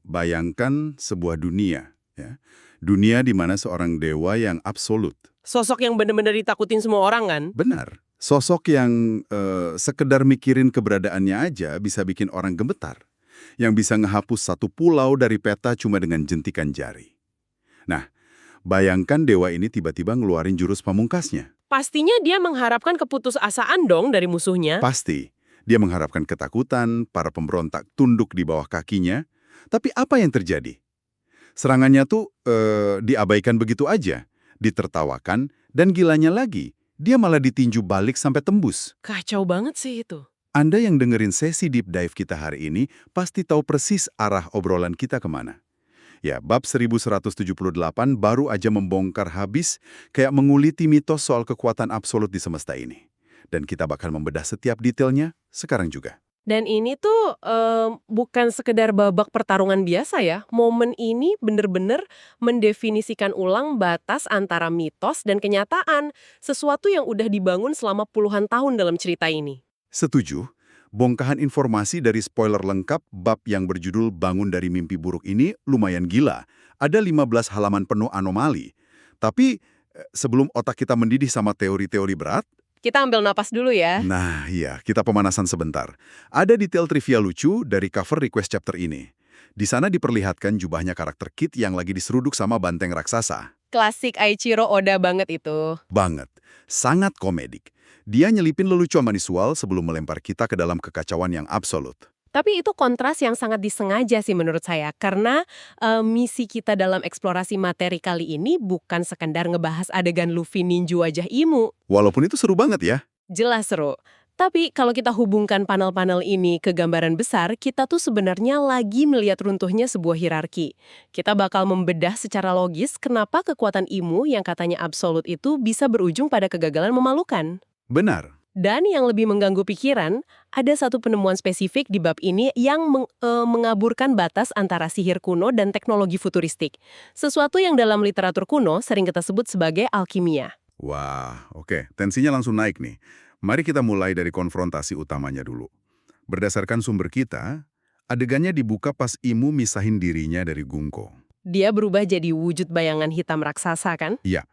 Bayangkan sebuah dunia, ya. Dunia di mana seorang dewa yang absolut. Sosok yang benar-benar ditakutin semua orang kan? Benar. Sosok yang sekedar mikirin keberadaannya aja bisa bikin orang gemetar. Yang bisa ngehapus satu pulau dari peta cuma dengan jentikan jari. Nah, bayangkan dewa ini tiba-tiba ngeluarin jurus pamungkasnya. Pastinya dia mengharapkan keputusasaan dong dari musuhnya. Pasti, dia mengharapkan ketakutan, para pemberontak tunduk di bawah kakinya. Tapi apa yang terjadi? Serangannya tuh diabaikan begitu aja, ditertawakan, dan gilanya lagi, dia malah ditinju balik sampai tembus. Kacau banget sih itu. Anda yang dengerin sesi deep dive kita hari ini pasti tahu persis arah obrolan kita kemana. Ya, bab 1178 baru aja membongkar habis kayak menguliti mitos soal kekuatan absolut di semesta ini. Dan kita bakal membedah setiap detailnya sekarang juga. Dan ini tuh bukan sekedar babak pertarungan biasa ya. Momen ini bener-bener mendefinisikan ulang batas antara mitos dan kenyataan. Sesuatu yang udah dibangun selama puluhan tahun dalam cerita ini. Setuju? Bongkahan informasi dari spoiler lengkap bab yang berjudul Bangun dari Mimpi Buruk ini lumayan gila. Ada 15 halaman penuh anomali. Tapi sebelum otak kita mendidih sama teori-teori berat, Kita ambil napas dulu ya. nah iya, kita pemanasan sebentar. Ada detail trivia lucu dari cover request chapter ini. Di sana diperlihatkan jubahnya karakter Kit yang lagi diseruduk sama banteng raksasa. Klasik Aichiro Oda banget itu. Banget. Sangat komedik. Dia nyelipin lelucon visual sebelum melempar kita ke dalam kekacauan yang absolut. Tapi itu kontras yang sangat disengaja sih menurut saya. Karena misi kita dalam eksplorasi materi kali ini bukan sekadar ngebahas adegan Luffy ninju wajah Imu. Walaupun itu seru banget ya. Jelas seru. Tapi kalau kita hubungkan panel-panel ini ke gambaran besar, kita tuh sebenarnya lagi melihat runtuhnya sebuah hierarki. Kita bakal membedah secara logis kenapa kekuatan Imu yang katanya absolut itu bisa berujung pada kegagalan memalukan. Benar. Dan yang lebih mengganggu pikiran, ada satu penemuan spesifik di bab ini yang mengaburkan batas antara sihir kuno dan teknologi futuristik. Sesuatu yang dalam literatur kuno sering kita sebut sebagai alkimia. Wah, oke. Tensinya langsung naik nih. Mari kita mulai dari konfrontasi utamanya dulu. Berdasarkan sumber kita, adegannya dibuka pas Imu misahin dirinya dari Gungko. Dia berubah jadi wujud bayangan hitam raksasa kan? Iya.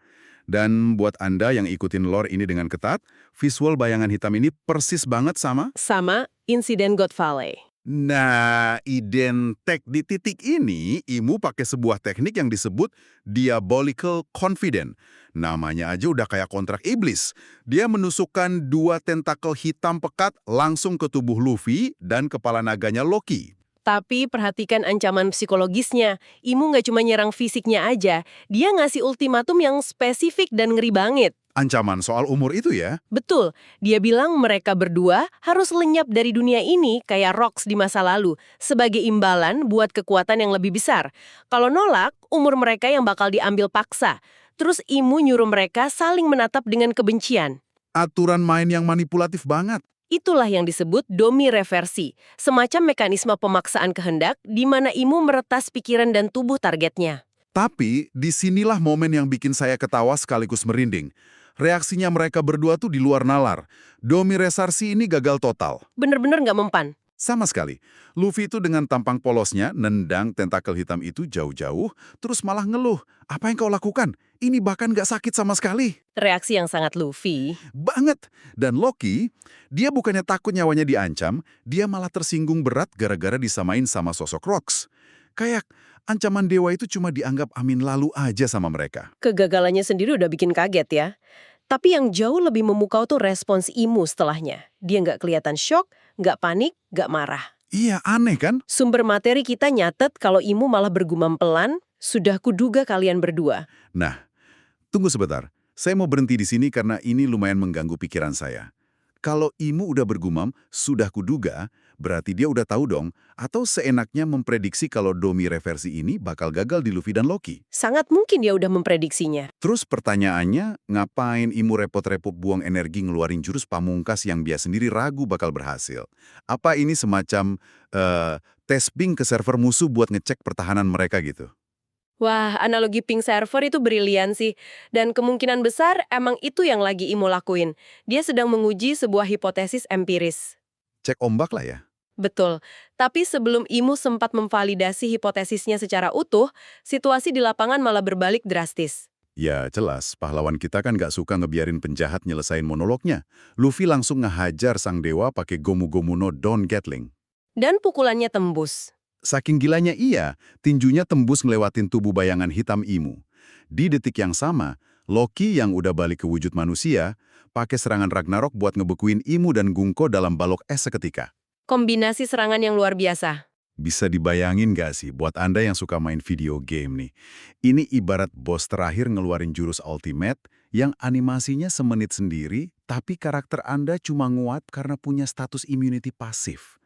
Dan buat Anda yang ikutin lore ini dengan ketat, visual bayangan hitam ini persis banget sama. Sama insiden God Valley. Nah, identik di titik ini, Imu pakai sebuah teknik yang disebut Diabolical Confident. Namanya aja udah kayak kontrak iblis. Dia menusukkan dua tentakel hitam pekat langsung ke tubuh Luffy dan kepala naganya Loki. Tapi perhatikan ancaman psikologisnya. Imu nggak cuma nyerang fisiknya aja, dia ngasih ultimatum yang spesifik dan ngeri banget. Ancaman soal umur itu ya? Betul, dia bilang mereka berdua harus lenyap dari dunia ini kayak Rox di masa lalu, sebagai imbalan buat kekuatan yang lebih besar. Kalau nolak, umur mereka yang bakal diambil paksa. Terus Imu nyuruh mereka saling menatap dengan kebencian. Aturan main yang manipulatif banget. Itulah yang disebut domi reversi, semacam mekanisme pemaksaan kehendak di mana Imu meretas pikiran dan tubuh targetnya. Tapi, disinilah momen yang bikin saya ketawa sekaligus merinding. Reaksinya mereka berdua tuh di luar nalar. Domi resarsi ini gagal total. Bener-bener nggak mempan. Sama sekali. Luffy itu dengan tampang polosnya nendang tentakel hitam itu jauh-jauh, terus malah ngeluh. Apa yang kau lakukan? Ini bahkan nggak sakit sama sekali. Reaksi yang sangat Luffy. Banget. Dan Loki, dia bukannya takut nyawanya diancam, dia malah tersinggung berat gara-gara disamain sama sosok Rox. Kayak ancaman dewa itu cuma dianggap amin lalu aja sama mereka. Kegagalannya sendiri udah bikin kaget ya. Tapi yang jauh lebih memukau tuh respons Imu setelahnya. Dia nggak kelihatan shock, nggak panik, nggak marah. Iya, aneh kan? Sumber materi kita nyatet kalau Imu malah bergumam pelan, sudah kuduga kalian berdua. Nah, tunggu sebentar. Saya mau berhenti di sini karena ini lumayan mengganggu pikiran saya. Kalau Imu udah bergumam, sudah kuduga, berarti dia udah tahu dong, atau seenaknya memprediksi kalau domi reversi ini bakal gagal di Luffy dan Loki. Sangat mungkin dia udah memprediksinya. Terus pertanyaannya, ngapain Imu repot-repot buang energi ngeluarin jurus pamungkas yang dia sendiri ragu bakal berhasil? Apa ini semacam tes ping ke server musuh buat ngecek pertahanan mereka gitu? Wah, analogi ping server itu brilian sih. Dan kemungkinan besar emang itu yang lagi Imo lakuin. Dia sedang menguji sebuah hipotesis empiris. Cek ombak lah ya. Betul. Tapi sebelum Imu sempat memvalidasi hipotesisnya secara utuh, situasi di lapangan malah berbalik drastis. Ya, jelas. Pahlawan kita kan nggak suka ngebiarin penjahat nyelesain monolognya. Luffy langsung ngehajar sang dewa pakai Gomu-Gomu no Don Gatling. Dan pukulannya tembus. Saking gilanya iya, tinjunya tembus ngelewatin tubuh bayangan hitam Imu. Di detik yang sama, Loki yang udah balik ke wujud manusia, pakai serangan Ragnarok buat ngebekuin Imu dan Gungko dalam balok es seketika. Kombinasi serangan yang luar biasa. Bisa dibayangin nggak sih buat Anda yang suka main video game nih? Ini ibarat bos terakhir ngeluarin jurus ultimate yang animasinya semenit sendiri, tapi karakter Anda cuma nguat karena punya status immunity pasif.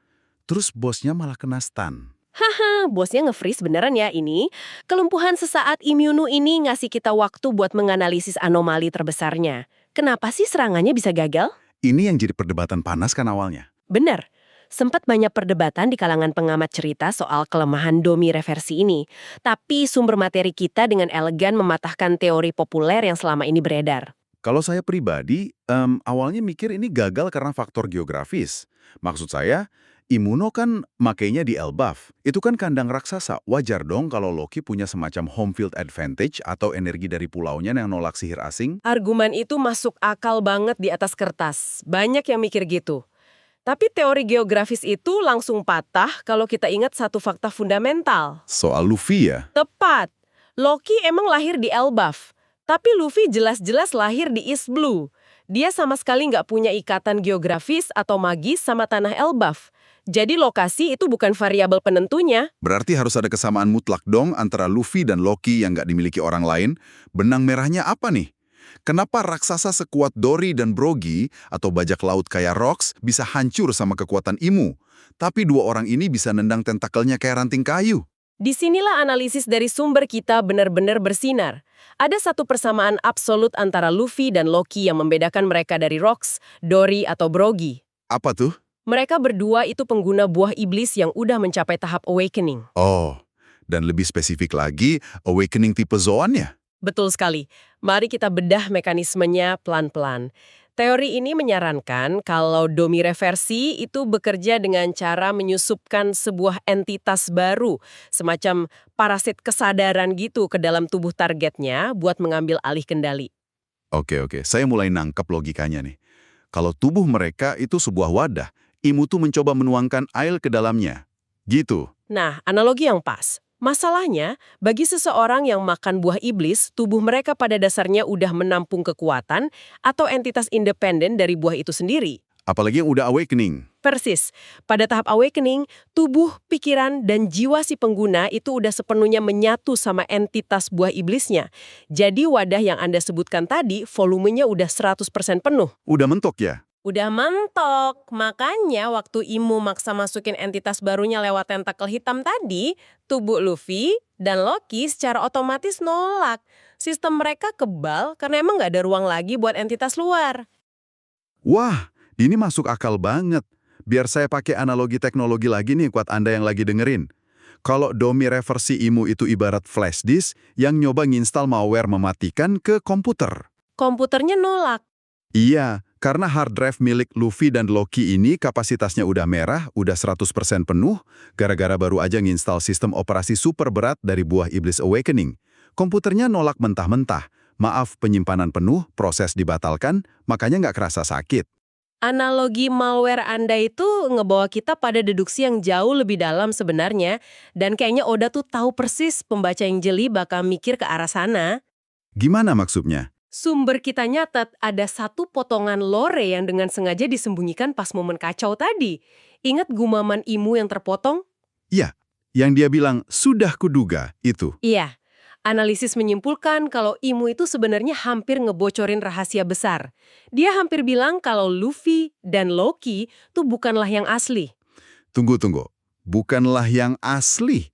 Terus bosnya malah kena stun. Haha, bosnya nge-freeze beneran ya ini. Kelumpuhan sesaat Imunu ini ngasih kita waktu buat menganalisis anomali terbesarnya. Kenapa sih serangannya bisa gagal? Ini yang jadi perdebatan panas kan awalnya. Bener. Sempat banyak perdebatan di kalangan pengamat cerita soal kelemahan Domi reversi ini. Tapi sumber materi kita dengan elegan mematahkan teori populer yang selama ini beredar. Kalau saya pribadi, awalnya mikir ini gagal karena faktor geografis. Maksud saya, Imuno kan makainya di Elbaf. Itu kan kandang raksasa. Wajar dong kalau Loki punya semacam home field advantage atau energi dari pulaunya yang nolak sihir asing. Argumen itu masuk akal banget di atas kertas. Banyak yang mikir gitu. Tapi teori geografis itu langsung patah kalau kita ingat satu fakta fundamental. Soal Luffy ya? Tepat. Loki emang lahir di Elbaf. Tapi Luffy jelas-jelas lahir di East Blue. Dia sama sekali nggak punya ikatan geografis atau magis sama tanah Elbaf. Jadi lokasi itu bukan variabel penentunya. Berarti harus ada kesamaan mutlak dong antara Luffy dan Loki yang nggak dimiliki orang lain. Benang merahnya apa nih? Kenapa raksasa sekuat Dory dan Brogy atau bajak laut kayak Rox bisa hancur sama kekuatan Imu? Tapi dua orang ini bisa nendang tentakelnya kayak ranting kayu. Disinilah analisis dari sumber kita benar-benar bersinar. Ada satu persamaan absolut antara Luffy dan Loki yang membedakan mereka dari Rox, Dory, atau Brogy. Apa tuh? Mereka berdua itu pengguna buah iblis yang udah mencapai tahap awakening. Oh, dan lebih spesifik lagi, awakening tipe Zoan ya? Betul sekali. Mari kita bedah mekanismenya pelan-pelan. Teori ini menyarankan kalau Domi reversi itu bekerja dengan cara menyusupkan sebuah entitas baru, semacam parasit kesadaran gitu ke dalam tubuh targetnya buat mengambil alih kendali. Oke, saya mulai nangkep logikanya nih. Kalau tubuh mereka itu sebuah wadah, Imu tuh mencoba menuangkan air ke dalamnya. Gitu. Nah, analogi yang pas. Masalahnya, bagi seseorang yang makan buah iblis, tubuh mereka pada dasarnya udah menampung kekuatan atau entitas independen dari buah itu sendiri. Apalagi yang udah awakening. Persis. Pada tahap awakening, tubuh, pikiran, dan jiwa si pengguna itu udah sepenuhnya menyatu sama entitas buah iblisnya. Jadi wadah yang Anda sebutkan tadi, volumenya udah 100% penuh. Udah mentok ya? Udah mentok. Makanya waktu Imu maksa masukin entitas barunya lewat tentakel hitam tadi, tubuh Luffy dan Loki secara otomatis nolak. Sistem mereka kebal karena emang nggak ada ruang lagi buat entitas luar. Wah, ini masuk akal banget. Biar saya pakai analogi teknologi lagi nih buat Anda yang lagi dengerin. Kalau Domi reversi Imu itu ibarat flash disk yang nyoba nginstal malware mematikan ke komputer. Komputernya nolak. Iya, karena hard drive milik Luffy dan Loki ini kapasitasnya udah merah, udah 100% penuh, gara-gara baru aja nginstal sistem operasi super berat dari buah Iblis Awakening. Komputernya nolak mentah-mentah. Maaf, penyimpanan penuh, proses dibatalkan, makanya nggak kerasa sakit. Analogi malware Anda itu ngebawa kita pada deduksi yang jauh lebih dalam sebenarnya. Dan kayaknya Oda tuh tahu persis pembaca yang jeli bakal mikir ke arah sana. Gimana maksudnya? Sumber kita nyatet ada satu potongan lore yang dengan sengaja disembunyikan pas momen kacau tadi. Ingat gumaman Imu yang terpotong? Iya, yang dia bilang, sudah kuduga, itu. Iya. Analisis menyimpulkan kalau Imu itu sebenarnya hampir ngebocorin rahasia besar. Dia hampir bilang kalau Luffy dan Loki tuh bukanlah yang asli. Tunggu. Bukanlah yang asli.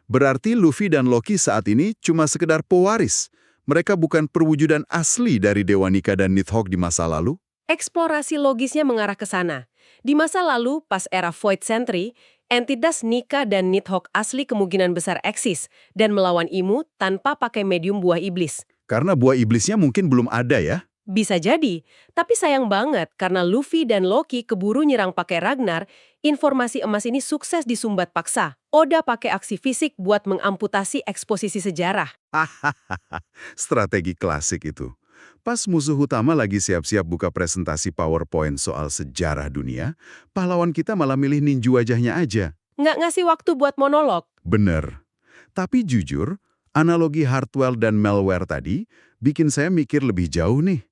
Berarti Luffy dan Loki saat ini cuma sekedar pewaris. Mereka bukan perwujudan asli dari Dewa Nika dan Nidhogg di masa lalu? Eksplorasi logisnya mengarah ke sana. Di masa lalu, pas era Void Century, entitas Nika dan Nidhogg asli kemungkinan besar eksis dan melawan Imu tanpa pakai medium buah iblis. Karena buah iblisnya mungkin belum ada ya? Bisa jadi, tapi sayang banget karena Luffy dan Loki keburu nyerang pakai Ragnar, informasi emas ini sukses disumbat paksa. Oda pakai aksi fisik buat mengamputasi eksposisi sejarah. Strategi klasik itu. Pas musuh utama lagi siap-siap buka presentasi PowerPoint soal sejarah dunia, pahlawan kita malah milih ninju wajahnya aja. Nggak ngasih waktu buat monolog. Bener. Tapi jujur, analogi hardware dan malware tadi bikin saya mikir lebih jauh nih.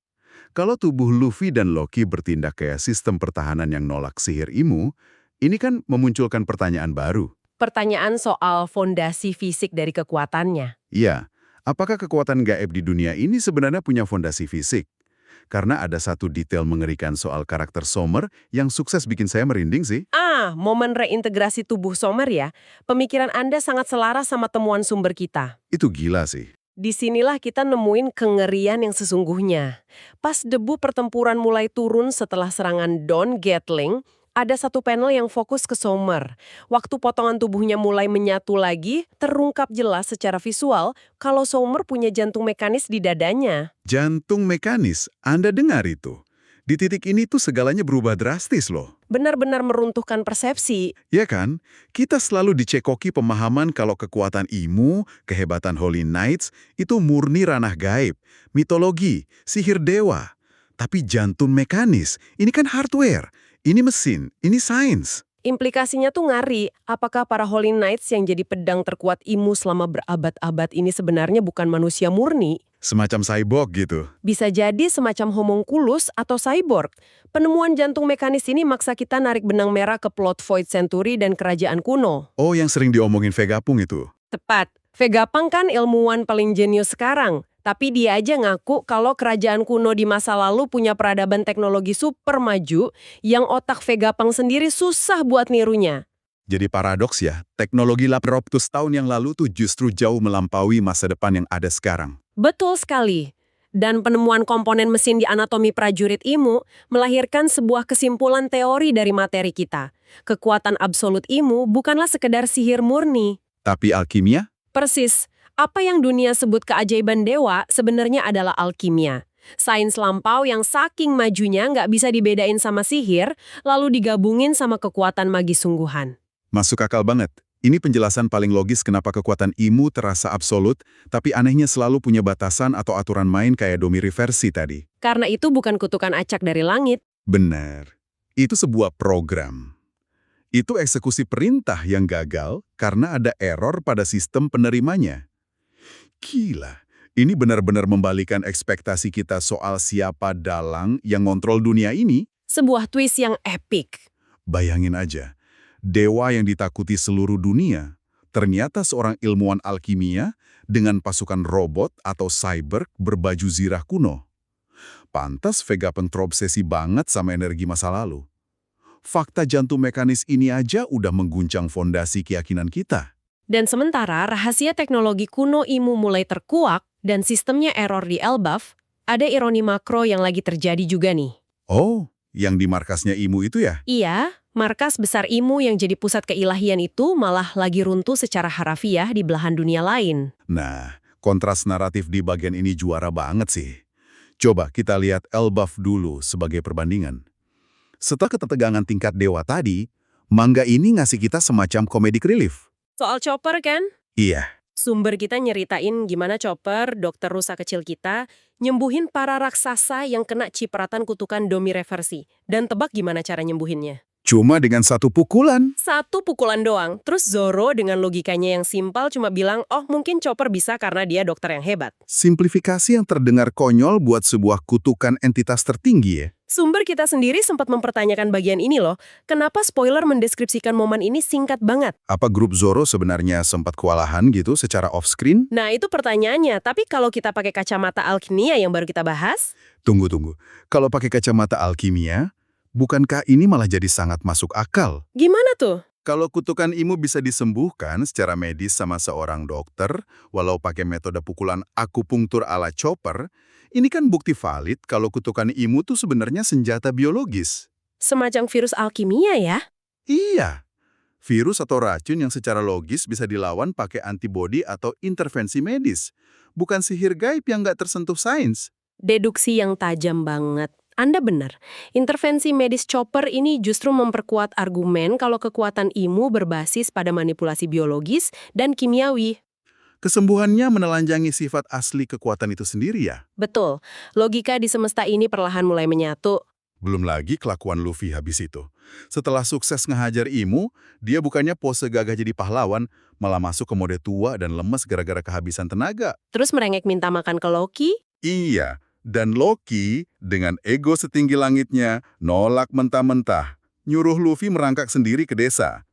Kalau tubuh Luffy dan Loki bertindak kayak sistem pertahanan yang nolak sihir Imu, ini kan memunculkan pertanyaan baru. Pertanyaan soal fondasi fisik dari kekuatannya. Iya, apakah kekuatan gaib di dunia ini sebenarnya punya fondasi fisik? Karena ada satu detail mengerikan soal karakter Sommer yang sukses bikin saya merinding sih. Momen reintegrasi tubuh Sommer ya. Pemikiran Anda sangat selaras sama temuan sumber kita. Itu gila sih. Disinilah kita nemuin kengerian yang sesungguhnya. Pas debu pertempuran mulai turun setelah serangan Don Gatling, ada satu panel yang fokus ke Sommer. Waktu potongan tubuhnya mulai menyatu lagi, terungkap jelas secara visual kalau Sommer punya jantung mekanis di dadanya. Jantung mekanis, Anda dengar itu? Di titik ini tuh segalanya berubah drastis loh. Benar-benar meruntuhkan persepsi. Ya kan? Kita selalu dicekoki pemahaman kalau kekuatan Imu, kehebatan Holy Knights, itu murni ranah gaib, mitologi, sihir dewa. Tapi jantung mekanis, ini kan hardware, ini mesin, ini sains. Implikasinya tuh ngari, apakah para Holy Knights yang jadi pedang terkuat Imu selama berabad-abad ini sebenarnya bukan manusia murni? Semacam cyborg gitu. Bisa jadi semacam homunculus atau cyborg. Penemuan jantung mekanis ini maksa kita narik benang merah ke plot Void Century dan kerajaan kuno. Oh, yang sering diomongin Vegapunk itu. Tepat. Vegapunk kan ilmuwan paling jenius sekarang. Tapi dia aja ngaku kalau kerajaan kuno di masa lalu punya peradaban teknologi super maju yang otak Vegapunk sendiri susah buat nirunya. Jadi paradoks ya, teknologi 800 tahun yang lalu tuh justru jauh melampaui masa depan yang ada sekarang. Betul sekali. Dan penemuan komponen mesin di anatomi prajurit Imu melahirkan sebuah kesimpulan teori dari materi kita. Kekuatan absolut Imu bukanlah sekedar sihir murni. Tapi alkimia? Persis. Apa yang dunia sebut keajaiban dewa sebenarnya adalah alkimia. Sains lampau yang saking majunya nggak bisa dibedain sama sihir, lalu digabungin sama kekuatan magis sungguhan. Masuk akal banget. Ini penjelasan paling logis kenapa kekuatan Imu terasa absolut, tapi anehnya selalu punya batasan atau aturan main kayak Domi reversi tadi. Karena itu bukan kutukan acak dari langit. Benar. Itu sebuah program. Itu eksekusi perintah yang gagal karena ada error pada sistem penerimanya. Gila, ini benar-benar membalikan ekspektasi kita soal siapa dalang yang ngontrol dunia ini. Sebuah twist yang epic. Bayangin aja, dewa yang ditakuti seluruh dunia, ternyata seorang ilmuwan alkimia dengan pasukan robot atau cyborg berbaju zirah kuno. Pantas Vegapunk terobsesi banget sama energi masa lalu. Fakta jantung mekanis ini aja udah mengguncang fondasi keyakinan kita. Dan sementara rahasia teknologi kuno Imu mulai terkuak dan sistemnya error di Elbaf, ada ironi makro yang lagi terjadi juga nih. Oh, yang di markasnya Imu itu ya? Iya, markas besar Imu yang jadi pusat keilahian itu malah lagi runtuh secara harafiah di belahan dunia lain. Nah, kontras naratif di bagian ini juara banget sih. Coba kita lihat Elbaf dulu sebagai perbandingan. Setelah ketegangan tingkat dewa tadi, manga ini ngasih kita semacam comedic relief. Soal Chopper kan? Iya. Sumber kita nyeritain gimana Chopper, dokter rusa kecil kita, nyembuhin para raksasa yang kena cipratan kutukan Domi reversi. Dan tebak gimana cara nyembuhinnya? Cuma dengan satu pukulan. Satu pukulan doang. Terus Zoro dengan logikanya yang simpel cuma bilang, oh mungkin Chopper bisa karena dia dokter yang hebat. Simplifikasi yang terdengar konyol buat sebuah kutukan entitas tertinggi ya. Sumber kita sendiri sempat mempertanyakan bagian ini loh. Kenapa spoiler mendeskripsikan momen ini singkat banget? Apa grup Zoro sebenarnya sempat kewalahan gitu secara off-screen? Nah itu pertanyaannya, tapi kalau kita pakai kacamata alkimia yang baru kita bahas? Tunggu. Kalau pakai kacamata alkimia, bukankah ini malah jadi sangat masuk akal? Gimana tuh? Kalau kutukan Imu bisa disembuhkan secara medis sama seorang dokter, walau pakai metode pukulan akupunktur ala Chopper, ini kan bukti valid kalau kutukan Imu tuh sebenarnya senjata biologis. Semacam virus alkimia ya? Iya. Virus atau racun yang secara logis bisa dilawan pakai antibodi atau intervensi medis. Bukan sihir gaib yang nggak tersentuh sains. Deduksi yang tajam banget. Anda benar. Intervensi medis chopper ini justru memperkuat argumen kalau kekuatan Imu berbasis pada manipulasi biologis dan kimiawi. Kesembuhannya menelanjangi sifat asli kekuatan itu sendiri ya? Betul. Logika di semesta ini perlahan mulai menyatu. Belum lagi kelakuan Luffy habis itu. Setelah sukses ngehajar Imu, dia bukannya pose gagah jadi pahlawan, malah masuk ke mode tua dan lemes gara-gara kehabisan tenaga. Terus merengek minta makan ke Loki. Iya, dan Loki dengan ego setinggi langitnya nolak mentah-mentah, nyuruh Luffy merangkak sendiri ke desa.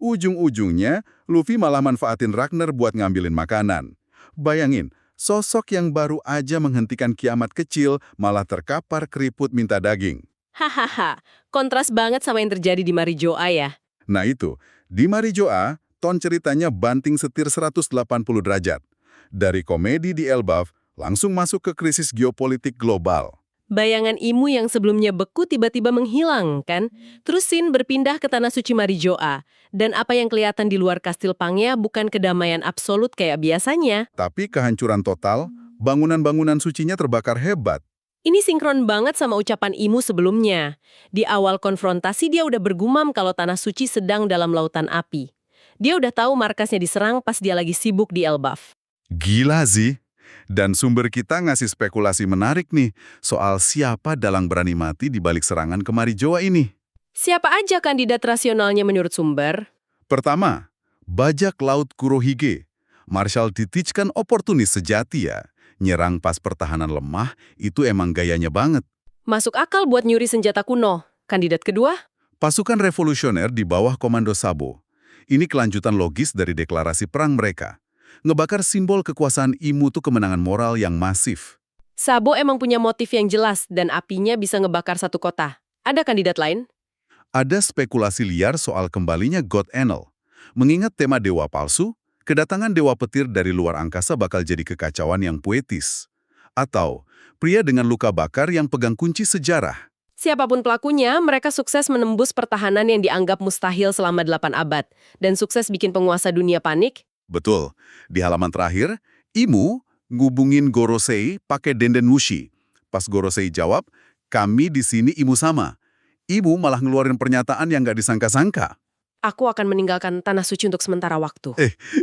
Ujung-ujungnya, Luffy malah manfaatin Ragnar buat ngambilin makanan. Bayangin, sosok yang baru aja menghentikan kiamat kecil malah terkapar keriput minta daging. Hahaha, kontras banget sama yang terjadi di Marijoa ya. Nah itu, di Marijoa, ton ceritanya banting setir 180 derajat. Dari komedi di Elbaf, langsung masuk ke krisis geopolitik global. Bayangan Imu yang sebelumnya beku tiba-tiba menghilang, kan? Terus Shin berpindah ke tanah suci Marijoa. Dan apa yang kelihatan di luar kastil Pangea bukan kedamaian absolut kayak biasanya. Tapi kehancuran total, bangunan-bangunan sucinya terbakar hebat. Ini sinkron banget sama ucapan Imu sebelumnya. Di awal konfrontasi dia udah bergumam kalau tanah suci sedang dalam lautan api. Dia udah tahu markasnya diserang pas dia lagi sibuk di Elbaf. Gila sih. Dan sumber kita ngasih spekulasi menarik nih soal siapa dalang berani mati di balik serangan ke Marijoa ini. Siapa aja kandidat rasionalnya menurut sumber? Pertama, bajak laut Kurohige. Marshal Titich kan oportunis sejati ya. Nyerang pas pertahanan lemah, itu emang gayanya banget. Masuk akal buat nyuri senjata kuno. Kandidat kedua? Pasukan revolusioner di bawah komando Sabo. Ini kelanjutan logis dari deklarasi perang mereka. Ngebakar simbol kekuasaan Imu tuh kemenangan moral yang masif. Sabo emang punya motif yang jelas dan apinya bisa ngebakar satu kota. Ada kandidat lain? Ada spekulasi liar soal kembalinya God Enel. Mengingat tema dewa palsu, kedatangan dewa petir dari luar angkasa bakal jadi kekacauan yang puetis. Atau, pria dengan luka bakar yang pegang kunci sejarah. Siapapun pelakunya, mereka sukses menembus pertahanan yang dianggap mustahil selama 8 abad. Dan sukses bikin penguasa dunia panik. Betul, di halaman terakhir, Imu ngubungin Gorosei pakai Denden Wushi. Pas Gorosei jawab, kami di sini Imu sama. Imu malah ngeluarin pernyataan yang nggak disangka-sangka. Aku akan meninggalkan tanah suci untuk sementara waktu.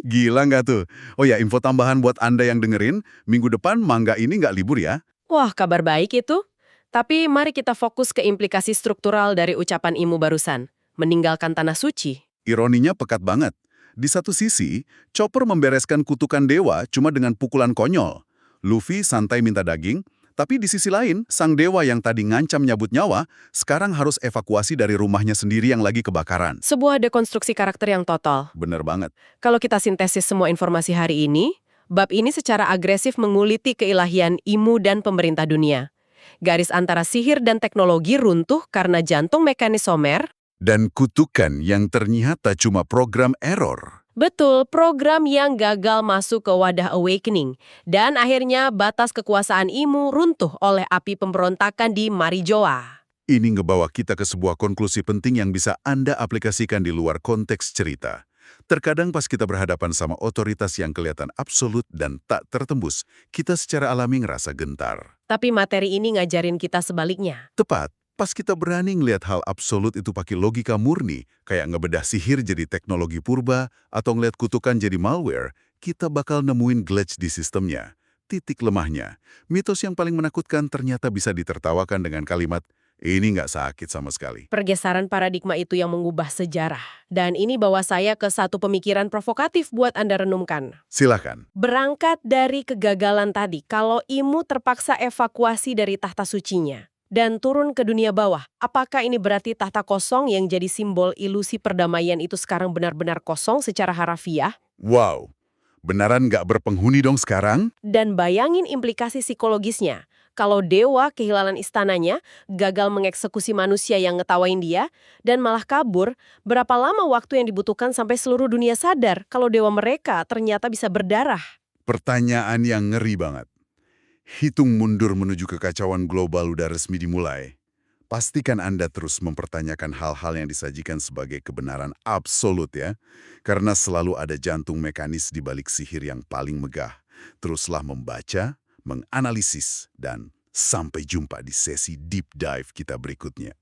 Gila nggak tuh? Oh ya, info tambahan buat Anda yang dengerin, minggu depan mangga ini nggak libur ya. Wah, kabar baik itu. Tapi mari kita fokus ke implikasi struktural dari ucapan Imu barusan. Meninggalkan tanah suci. Ironinya pekat banget. Di satu sisi, Chopper membereskan kutukan dewa cuma dengan pukulan konyol. Luffy santai minta daging, tapi di sisi lain, sang dewa yang tadi ngancam nyabut nyawa, sekarang harus evakuasi dari rumahnya sendiri yang lagi kebakaran. Sebuah dekonstruksi karakter yang total. Bener banget. Kalau kita sintesis semua informasi hari ini, bab ini secara agresif menguliti keilahian Imu dan pemerintah dunia. Garis antara sihir dan teknologi runtuh karena jantung mekanisomer. Dan kutukan yang ternyata cuma program error. Betul, program yang gagal masuk ke wadah awakening. Dan akhirnya batas kekuasaan Imu runtuh oleh api pemberontakan di Marijoa. Ini ngebawa kita ke sebuah konklusi penting yang bisa Anda aplikasikan di luar konteks cerita. Terkadang pas kita berhadapan sama otoritas yang kelihatan absolut dan tak tertembus, kita secara alami ngerasa gentar. Tapi materi ini ngajarin kita sebaliknya. Tepat, pas kita berani ngelihat hal absolut itu pakai logika murni, kayak ngebedah sihir jadi teknologi purba, atau ngelihat kutukan jadi malware, kita bakal nemuin glitch di sistemnya. Titik lemahnya, mitos yang paling menakutkan ternyata bisa ditertawakan dengan kalimat, ini nggak sakit sama sekali. Pergeseran paradigma itu yang mengubah sejarah. Dan ini bawa saya ke satu pemikiran provokatif buat Anda renungkan. Silakan. Berangkat dari kegagalan tadi, kalau Imu terpaksa evakuasi dari tahta sucinya dan turun ke dunia bawah, apakah ini berarti tahta kosong yang jadi simbol ilusi perdamaian itu sekarang benar-benar kosong secara harafiah? Wow, beneran nggak berpenghuni dong sekarang? Dan bayangin implikasi psikologisnya. Kalau dewa kehilangan istananya, gagal mengeksekusi manusia yang ngetawain dia, dan malah kabur, berapa lama waktu yang dibutuhkan sampai seluruh dunia sadar kalau dewa mereka ternyata bisa berdarah? Pertanyaan yang ngeri banget. Hitung mundur menuju kekacauan global udah resmi dimulai. Pastikan Anda terus mempertanyakan hal-hal yang disajikan sebagai kebenaran absolut ya. Karena selalu ada jantung mekanis di balik sihir yang paling megah. Teruslah membaca, menganalisis, dan Sampai jumpa di sesi deep dive kita berikutnya.